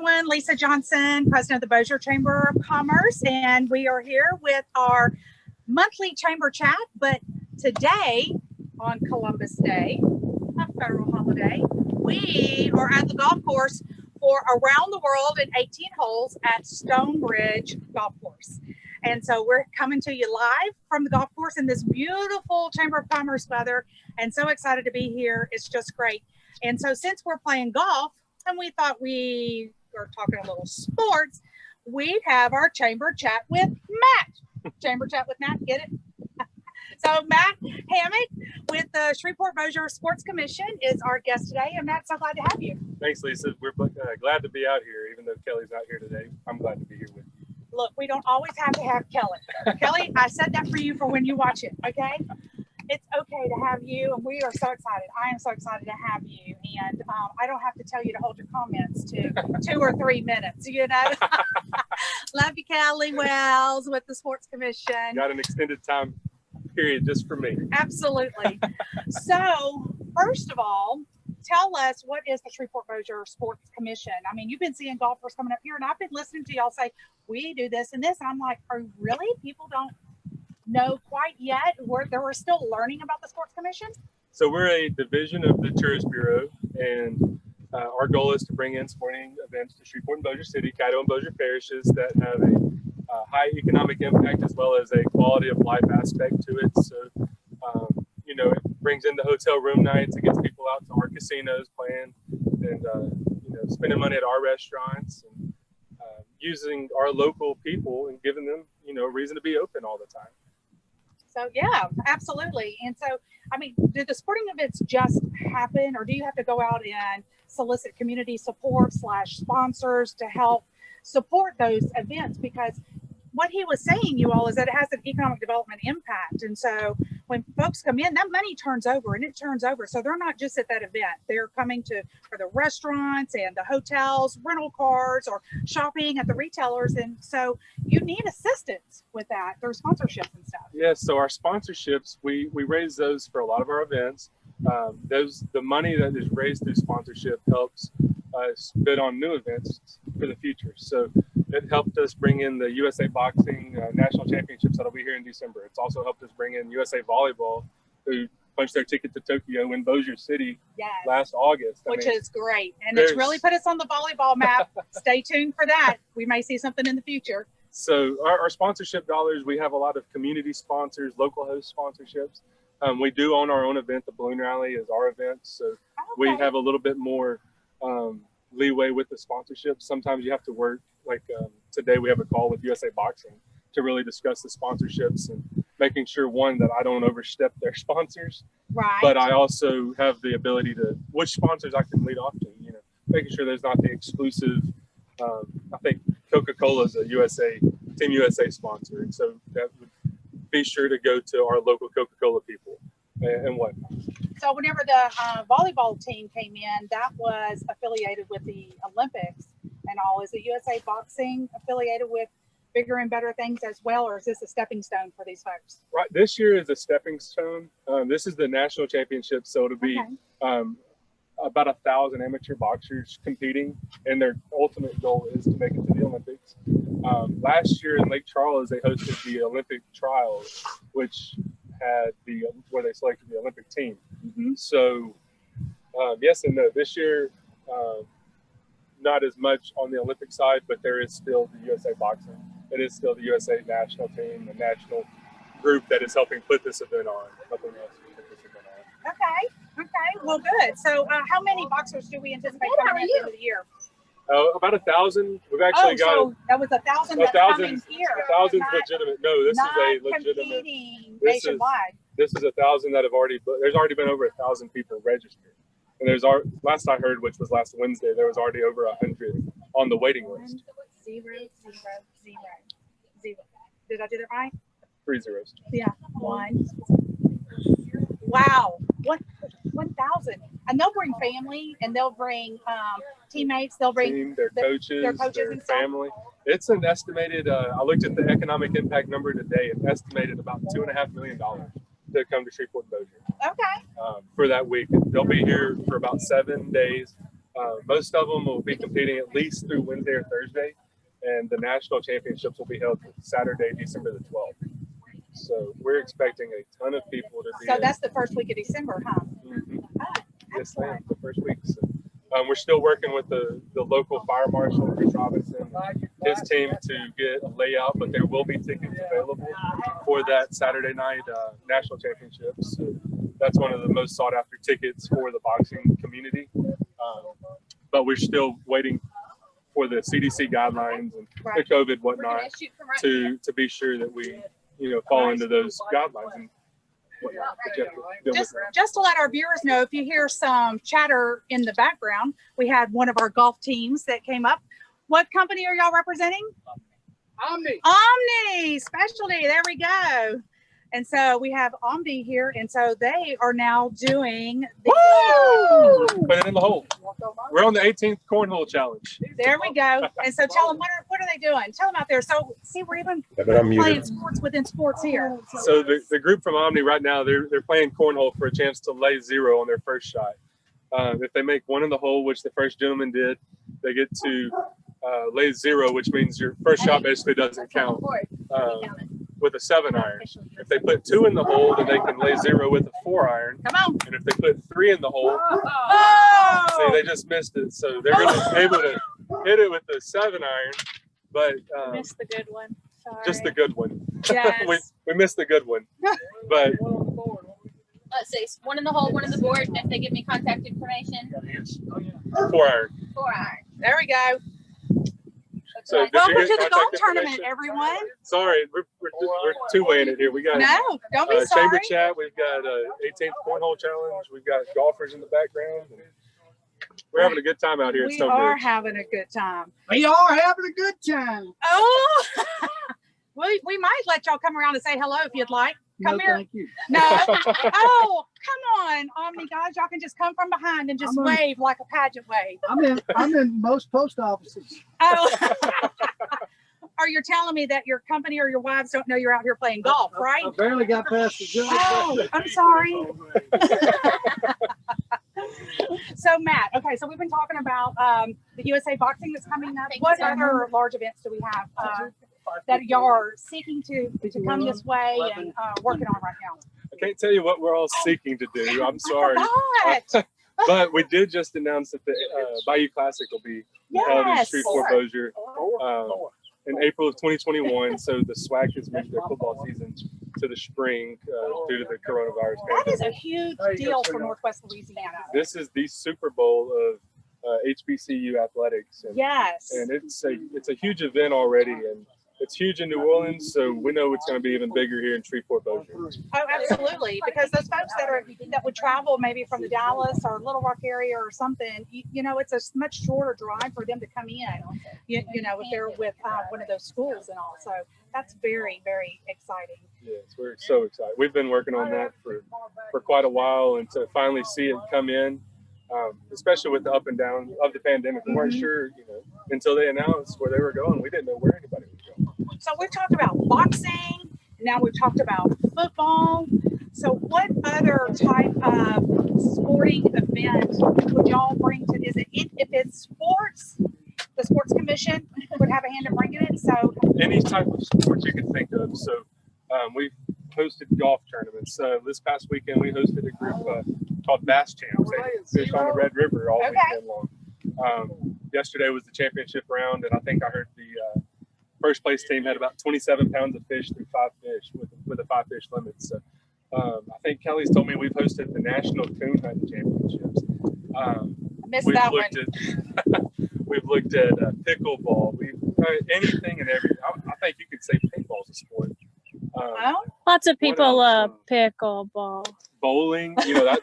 everyone. Lisa Johnson, president of the Bossier Chamber of Commerce, and we are here with our monthly chamber chat. But today, on Columbus Day, a federal holiday, we are at the golf course for Around the World in 18 holes at Stonebridge Golf Course. And so we're coming to you live from the golf course in this beautiful Chamber of Commerce weather, and so excited to be here. It's just great. And so since we're playing golf, and we thought we were talking a little sports, we'd have our chamber chat with Matt. Chamber chat with Matt, get it? So Matt Hammock with the Shreveport-Bossier Sports Commission is our guest today. And Matt, so glad to have you. Thanks, Lisa. We're glad to be out here, even though Kelly's not here today. I'm glad to be here with you. Look, we don't always have to have Kelly. Kelly, I said that for you for when you watch it, okay? It's okay to have you, and we are so excited. I am so excited to have you, and I don't have to tell you to hold your comments to 2 or 3 minutes, you know? Love you, Kelly Wells with the Sports Commission. Got an extended time period just for me. Absolutely. So, first of all, tell us, what is the Shreveport-Bossier Sports Commission? I mean, you've been seeing golfers coming up here, and I've been listening to y'all say, we do this and this. And I'm like, oh, really? People don't know quite yet? We're still learning about the Sports Commission? So we're a division of the Tourist Bureau, and our goal is to bring in sporting events to Shreveport and Bossier City, Caddo and Bossier parishes that have a high economic impact as well as a quality of life aspect to it. So, you know, it brings in the hotel room nights, it gets people out to our casinos playing and, you know, spending money at our restaurants and using our local people and giving them, you know, a reason to be open all the time. So, yeah, absolutely. And so, I mean, do the sporting events just happen, or do you have to go out and solicit community support / sponsors to help support those events? Because what he was saying, you all, is that it has an economic development impact. And so when folks come in, that money turns over, and it turns over. So they're not just at that event. They're coming for the restaurants and the hotels, rental cars, or shopping at the retailers. And so you need assistance with that through sponsorships and stuff. Yes, so our sponsorships, we raise those for a lot of our events. The money that is raised through sponsorship helps us bid on new events for the future. So it helped us bring in the USA Boxing National Championships that'll be here in December. It's also helped us bring in USA Volleyball, who punched their ticket to Tokyo in Bossier City last August. Which is great. And it's really put us on the volleyball map. Stay tuned for that. We may see something in the future. So our sponsorship dollars, we have a lot of community sponsors, local host sponsorships. We do own our own event. The Balloon Rally is our event. So we have a little bit more leeway with the sponsorships. Sometimes you have to work, like today we have a call with USA Boxing to really discuss the sponsorships and making sure, one, that I don't overstep their sponsors, but I also have the ability to, which sponsors I can lead off to, you know, making sure there's not the exclusive, I think Coca-Cola is a Team USA sponsor. And so that would be sure to go to our local Coca-Cola people and whatnot. So whenever the volleyball team came in, that was affiliated with the Olympics and all. Is the USA Boxing affiliated with bigger and better things as well, or is this a stepping stone for these folks? Right, this year is a stepping stone. This is the national championship, so it'll be about 1,000 amateur boxers competing, and their ultimate goal is to make it to the Olympics. Last year in Lake Charles, they hosted the Olympic trials, which had where they selected the Olympic team. So yes and no. This year, not as much on the Olympic side, but there is still the USA Boxing. It is still the USA national team, the national group that is helping put this event on, helping us put this event on. Okay, well, good. So how many boxers do we anticipate coming in the year? About 1,000. We've actually got. So that was 1,000 that's coming here. 1,000's legitimate. No, this is a legitimate. Nationwide. This is 1,000 that have already. There's already been over 1,000 people registered, and there's last I heard, which was last Wednesday, there was already over 100 on the waiting list. 0, 0, 0, 0. Did I do that right? 3 zeros. Yeah. 1. Wow. 1,000. And they'll bring family, and they'll bring teammates. They'll bring their coaches, their family. It's an estimated. I looked at the economic impact number today. It's estimated about $2.5 million to come to Shreveport-Bossier. Okay. For that week, they'll be here for about 7 days. Most of them will be competing at least through Wednesday or Thursday, and the national championships will be held Saturday, December the 12th. So we're expecting a ton of people to be. So that's the first week of December, huh? Mm-hmm. Oh, Yes, ma'am. The first week. So, we're still working with the local fire marshal, Chris Robinson, and his team to get a layout, but there will be tickets available for that Saturday night national championships. So that's one of the most sought after tickets for the boxing community. But we're still waiting for the CDC guidelines and the COVID whatnot to be sure that we, fall into those guidelines and whatnot. Just to let our viewers know, if you hear some chatter in the background, we had one of our golf teams that came up. What company are y'all representing? Omni Specialty. There we go. And so we have Omni here, and so they are now doing the put it in the hole. We're on the 18th cornhole challenge. There we go. And so tell them what are they doing? Tell them out there. So see, we're even playing sports within sports here. So the group from Omni right now, they're playing cornhole for a chance to lay 0 on their first shot. If they make 1 in the hole, which the first gentleman did, they get to lay 0, which means your first shot basically doesn't count. With a 7-iron. If they put 2 in the hole, then they can lay 0 with a 4-iron. Come on. And if they put 3 in the hole, see, they just missed it. So they're going to be able to hit it with the 7-iron, but missed the good one. Sorry. Just the good one. Yes. we missed the good one. But let's see, 1 in the hole, 1 in the board. And if they give me contact information, 4-iron. 4-iron. There we go. So welcome to the golf tournament, everyone. Sorry, we're two-weighing it here. We got don't be sorry. Chamber chat. We've got 18th cornhole challenge. We've got golfers in the background. We're having a good time out here. We are having a good time. We are having a good time. Oh, we might let y'all come around and say hello if you'd like. Come here. Thank you. No. Oh, come on, Omni guys. Y'all can just come from behind and just wave like a pageant wave. I'm in most post offices. Oh. Or you're telling me that your company or your wives don't know you're out here playing golf, right? I barely got past the judge. Oh, I'm sorry. So Matt, okay, so we've been talking about the USA Boxing that's coming up. What other large events do we have that y'all are seeking to come this way and working on right now? I can't tell you what we're all seeking to do. I'm sorry. But we did just announce that the Bayou Classic will be held in Shreveport-Bossier in April of 2021. So the SWAC has moved their football season to the spring due to the coronavirus pandemic. That is a huge deal for Northwest Louisiana. This is the Super Bowl of HBCU athletics. And, yes. And it's a huge event already, and it's huge in New Orleans, so we know it's going to be even bigger here in Shreveport-Bossier. Oh, absolutely, because those folks that would travel maybe from the Dallas or Little Rock area or something, it's a much shorter drive for them to come in, if they're with one of those schools and all. So that's very, very exciting. Yes, we're so excited. We've been working on that for quite a while, and to finally see it come in, especially with the up and down of the pandemic, we weren't sure, until they announced where they were going. We didn't know where anybody was going. So we've talked about boxing. Now we've talked about football. So what other type of sporting event would y'all bring to? Is it if it's sports? The Sports Commission would have a hand in bringing it. So any type of sports you can think of. So we've hosted golf tournaments. This past weekend we hosted a group called Bass Champs. They fished on the Red River all weekend long. Yesterday was the championship round, and I think I heard the first place team had about 27 pounds of fish through 5 fish with a 5-fish limit. So I think Kelly's told me we've hosted the National Coon Hunting Championships. Missed that one. We've looked at pickleball. We've anything and everything. I think you could say paintball's a sport. Lots of people love pickleball. Bowling,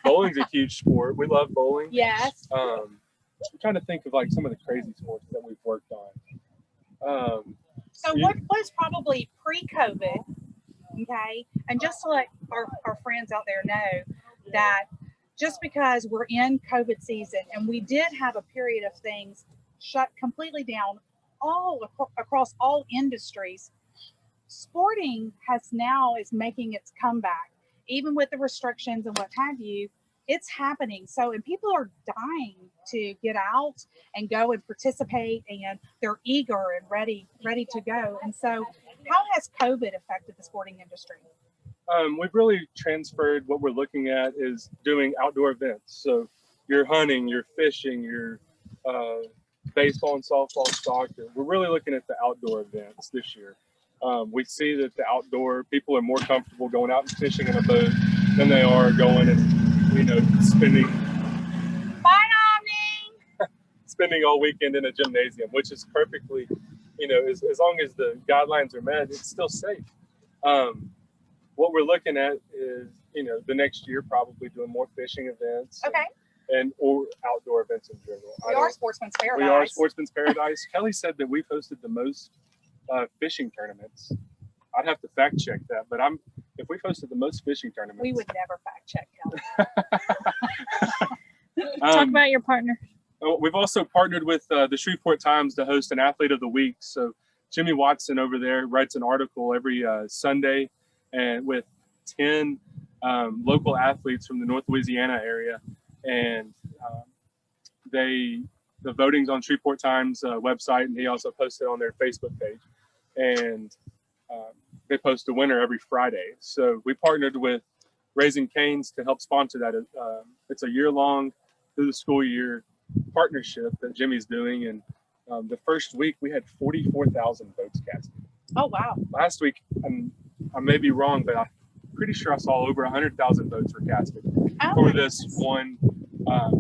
bowling's a huge sport. We love bowling. Yes. I'm trying to think of some of the crazy sports that we've worked on. So what was probably pre-COVID, okay? And just to let our friends out there know that just because we're in COVID season and we did have a period of things shut completely down across all industries, sporting is making its comeback. Even with the restrictions and what have you, it's happening. So, and people are dying to get out and go and participate, and they're eager and ready to go. And so, how has COVID affected the sporting industry? We've really transferred. What we're looking at is doing outdoor events. So you're hunting, you're fishing, you're baseball and softball, soccer. We're really looking at the outdoor events this year. We see that the outdoor people are more comfortable going out and fishing in a boat than they are going and, spending spending all weekend in a gymnasium, which is perfectly, as long as the guidelines are met, it's still safe. What we're looking at is, the next year probably doing more fishing events. Okay. Or outdoor events in general. We are Sportsman's Paradise. We are Sportsman's Paradise. Kelly said that we've hosted the most fishing tournaments. I'd have to fact check that, but if we've hosted the most fishing tournaments, we would never fact check Kelly. Talk about your partner. We've also partnered with the Shreveport Times to host an Athlete of the Week. So Jimmy Watson over there writes an article every Sunday, and with 10 local athletes from the North Louisiana area, and the voting's on Shreveport Times website, and he also posted on their Facebook page, and they post a winner every Friday. So we partnered with Raising Cane's to help sponsor that. It's a year-long, through the school year partnership that Jimmy's doing, and the first week we had 44,000 votes cast. Oh wow! Last week, I may be wrong, but I'm pretty sure I saw over 100,000 votes were casted for this one,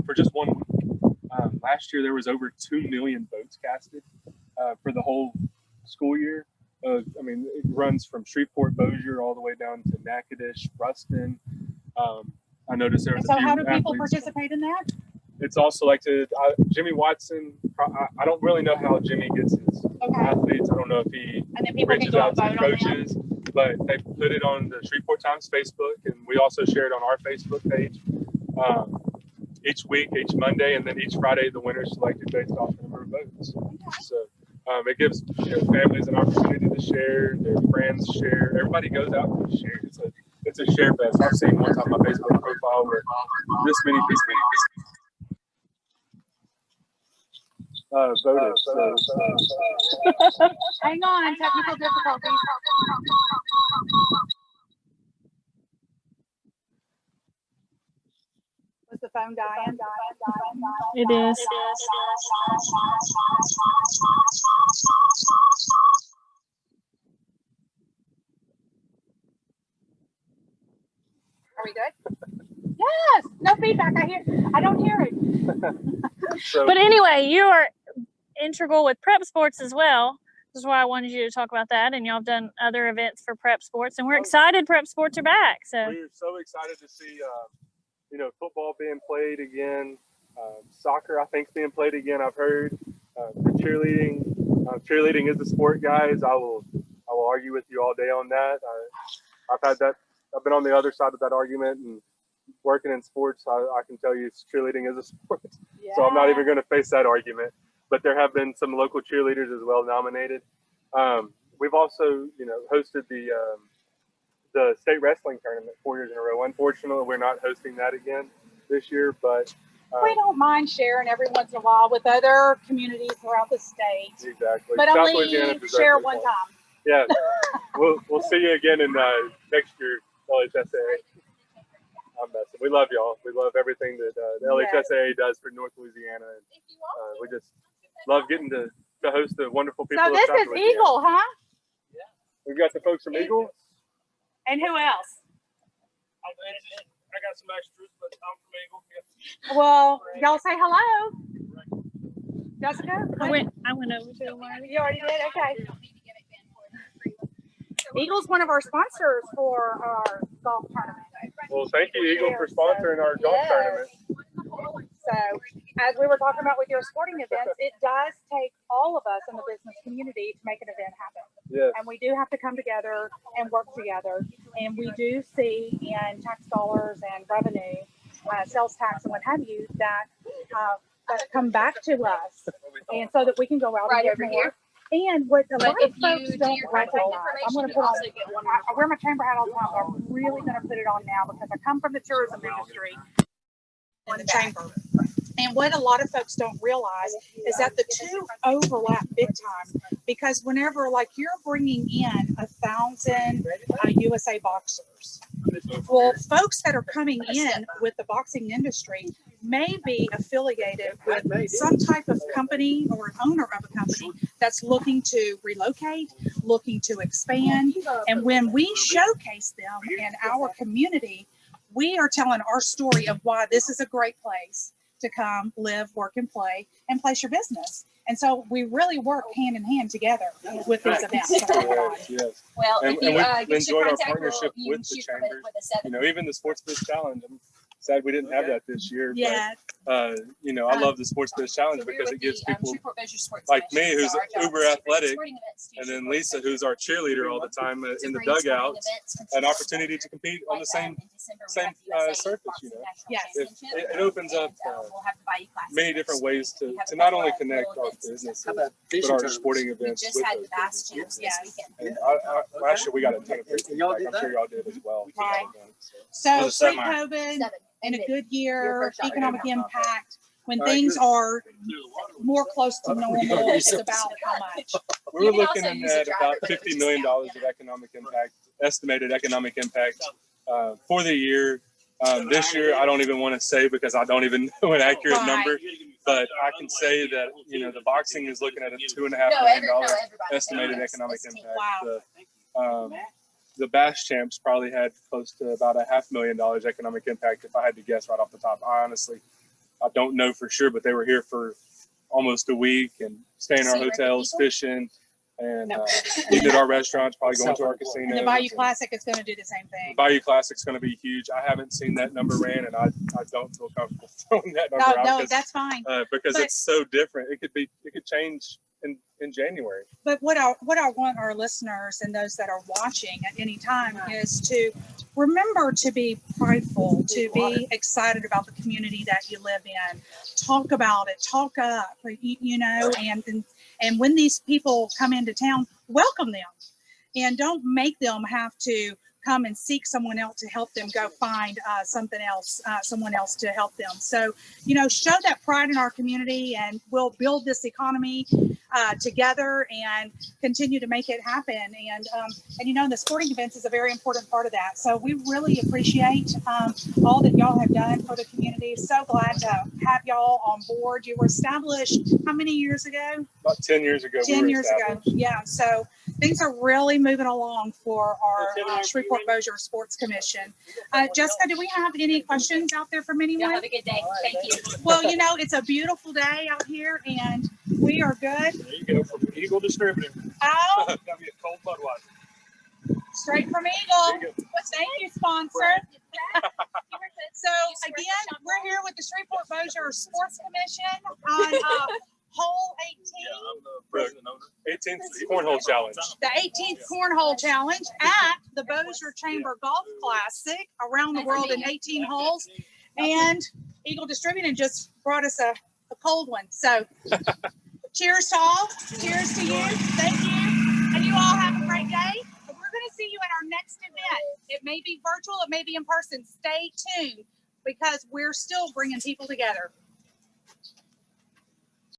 for just 1 week. Last year there was over 2 million votes casted for the whole school year. It runs from Shreveport-Bossier all the way down to Natchitoches, Ruston. I noticed there was so a few how do people athletes. participate in that? It's also like Jimmy Watson. I don't really know how Jimmy gets his athletes. I don't know if he And then people can reaches go out and to vote on them. coaches, but they put it on the Shreveport Times Facebook, and we also share it on our Facebook page each week, each Monday, and then each Friday the winner is selected based off the number of votes. So it gives families an opportunity to share, their friends share. Everybody goes out and shares. It's a share fest. I've seen one time on my Facebook profile where this many people voted. Hang on, technical difficulties. Was the phone dying? It is. Are we good? Yes. No feedback. I don't hear it. But anyway, you are integral with prep sports as well. This is why I wanted you to talk about that. And y'all have done other events for prep sports, and we're excited prep sports are back. So we're so excited to see, football being played again. Soccer, I think, is being played again. I've heard the cheerleading. Cheerleading is the sport, guys. I will argue with you all day on that. I've been on the other side of that argument, and working in sports, I can tell you cheerleading is a sport. Yeah. So I'm not even going to face that argument. But there have been some local cheerleaders as well nominated. We've also, hosted the state wrestling tournament 4 years in a row. Unfortunately, we're not hosting that again this year, but we don't mind sharing every once in a while with other communities throughout the state. Exactly. But South only Louisiana deserves share it. one time. Yeah. We'll see you again in next year, LHSAA. I'm messing. We love y'all. We love everything that the LHSAA does for North Louisiana. And, we just love getting to host the wonderful people. So of this South is Louisiana. Eagle, huh? We've got the folks from Eagle. And who else? I got some extras, but I'm from Eagle. Yeah. Well, y'all say hello. Jessica? I went over to them already. You already did? Okay. Eagle's one of our sponsors for our golf tournament. Well, thank you, Eagle, for sponsoring our golf tournament. So, as we were talking about with your sporting events, it does take all of us in the business community to make an event happen. Yes. And we do have to come together and work together. And we do see in tax dollars and revenue, sales tax and what have you, that come back to us. And so that we can go out and get more. And what a lot of folks don't recognize, I'm going to put on, I wear my chamber hat all the time, but I'm really going to put it on now because I come from the tourism industry. in the chamber. And what a lot of folks don't realize is that the two overlap big time, because whenever like you're bringing in 1,000 USA boxers, well, folks that are coming in with the boxing industry may be affiliated with some type of company or an owner of a company that's looking to relocate, looking to expand. And when we showcase them in our community, we are telling our story of why this is a great place to come, live, work, and place your business. And so we really work hand in hand together with these events. Yes. Well, And, if you and we've give us your enjoyed our contact, partnership you with can the shoot from it chambers. with a 7. You know, even the Sports Biz Challenge. I'm sad we didn't have that this year. Yeah. But, you know, I love the Sports Biz Challenge So we're because with it gives the, people Shreveport-Bossier Sports like Commission. me, who's So our job uber is to bring athletic, sporting events to and then Shreveport Lisa, City, who's our cheerleader all the time to in the bring sporting dugout, events from an Shreveport. opportunity to compete on Like, the same. in December, we same, have the USA surface, Boxing you know. National Yes. Championship, It opens up and, we'll have the Bayou Classic many next different week. ways We to have a not couple only of connect little our events and businesses, stuff. but our sporting We events just with had those the Bass businesses. Champs Yes. this weekend. And last year we got a ton of great Y'all feedback. did I'm sure y'all did as well. Right. So. So Was it pre-COVID, 7. in a good Your year, first shot. economic impact, when All right, things good. are more close to normal, it's about how much. We were You can looking also use a at driver, about but it would $50 million just of economic impact, estimated economic impact for the year. This year, I don't even want to say because I don't even know an accurate Right. number, but I can say that, you know, the boxing is looking at a $2.5 No, million everybody. estimated Yes, economic this team. impact. Wow. The Bass Champs probably had close to about a $500,000 economic impact if I had to guess right off the top. I don't know for sure, but they were here for almost a week and staying in our See record hotels, people? fishing, and eating at our restaurants, probably going to our casinos. And the Bayou and Classic is going to do the same the thing. Bayou Classic's going to be huge. I haven't seen that number ran, and I don't feel comfortable throwing that number No, out no, because, that's fine. because But- it's so different. It could change in January. But what I want our listeners and those that are watching at any time is to remember to be prideful, to be excited about the community that you live in. Talk about it, talk up, you know, and when these people come into town, welcome them, and don't make them have to come and seek someone else to help them go find someone else to help them. So, you know, show that pride in our community, and we'll build this economy together and continue to make it happen. And you know, the sporting events is a very important part of that. So we really appreciate all that y'all have done for the community. So glad to have y'all on board. You were established how many years ago? About 10 years ago. 10 years ago. Yeah. So things are really moving along for our Shreveport-Bossier Sports Commission. Jessica, do we have any questions out there from Y'all anyone? have a good day. Thank you. Well, you know, it's a beautiful day out here, and we are good. There you go, from Eagle Distributing. Oh, That'd be a cold Budweiser. straight from There Eagle. you go. Thank you, sponsor. So again, we're here with the Shreveport-Bossier Sports Commission on hole 18, The 18th Cornhole Challenge. the 18th Cornhole Challenge at the Bossier Chamber Golf Classic, around the world in 18 holes. And Eagle Distributing just brought us a cold one. So cheers to all. Cheers to you. Thank you. And you all have a great day. And we're going to see you at our next event. It may be virtual, it may be in person. Stay tuned because we're still bringing people together.